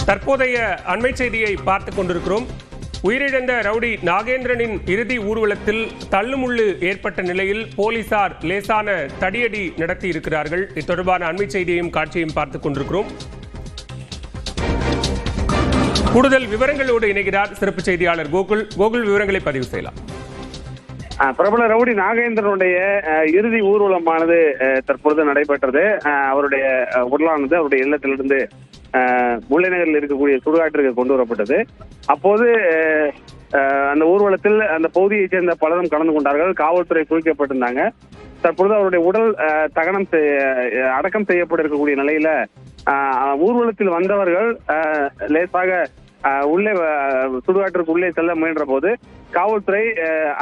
தற்போதைய அண்மை செய்தியை பார்த்துக் கொண்டிருக்கிறோம். உயிரிழந்த ரவுடி நாகேந்திரனின் இறுதி ஊர்வலத்தில் தள்ளுமுள்ளு ஏற்பட்ட நிலையில் போலீசார் லேசான தடியடி நடத்தி இருக்கிறார்கள். இது தொடர்பான அண்மை செய்தியையும் காட்சியையும் பார்த்துக் கொண்டிருக்கிறோம். கூடுதல் விவரங்களோடு இணைகிறார் சிறப்பு செய்தியாளர் கோகுல். விவரங்களை பதிவு செய்யலாம். பிரபல ரவுடி நாகேந்திரனுடைய இறுதி ஊர்வலமானது தற்பொழுது நடைபெற்றது. அவருடைய உடலானது அவருடைய இல்லத்திலிருந்து முல்லை நகரில் இருக்கக்கூடிய சுடுகாட்டிற்கு கொண்டு வரப்பட்டது. அப்போது அந்த ஊர்வலத்தில் அந்த பகுதியைச் சேர்ந்த பலரும் கலந்து கொண்டார்கள். காவல்துறை குவிக்கப்பட்டிருந்தாங்க. தற்பொழுது அவருடைய உடல் அடக்கம் செய்யப்பட இருக்கக்கூடிய நிலையில ஊர்வலத்தில் வந்தவர்கள் லேசாக உள்ளே சுடுகாட்டிற்கு உள்ளே செல்ல முயன்ற போது காவல்துறை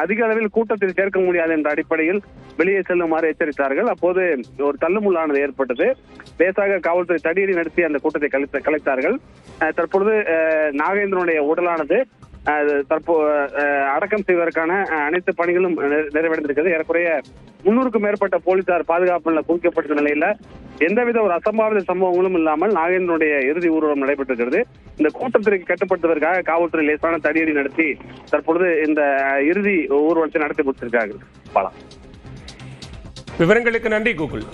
அதிக அளவில் கூட்டத்தில் சேர்க்க முடியாது என்ற அடிப்படையில் வெளியே செல்லுமாறு எச்சரித்தார்கள். அப்போது ஒரு தள்ளுமுள்ளானது ஏற்பட்டது. லேசாக காவல்துறை தடியடி நடத்தி அந்த கூட்டத்தை கலைத்தார்கள். தற்பொழுது நாகேந்திரனுடைய உடலானது அடக்கம் செய்வதற்கான அனைத்து பணிகளும் நிறைவடைந்திருக்கிறது. ஏறக்குறைய 300க்கும் மேற்பட்ட போலீசார் பாதுகாப்பு குவிக்கப்பட்ட நிலையில எந்தவித ஒரு அசம்பாவித சம்பவங்களும் இல்லாமல் நாகேந்திரனுடைய இறுதி ஊர்வலம் நடைபெற்றிருக்கிறது. இந்த கூட்டத்திற்கு கட்டுப்படுத்துவதற்காக காவல்துறை லேசான தடியடி நடத்தி தற்பொழுது இந்த இறுதி ஊர்வலத்தை நடத்தி முடித்திருக்கார்கள். விவரங்களுக்கு நன்றி கோகுல்.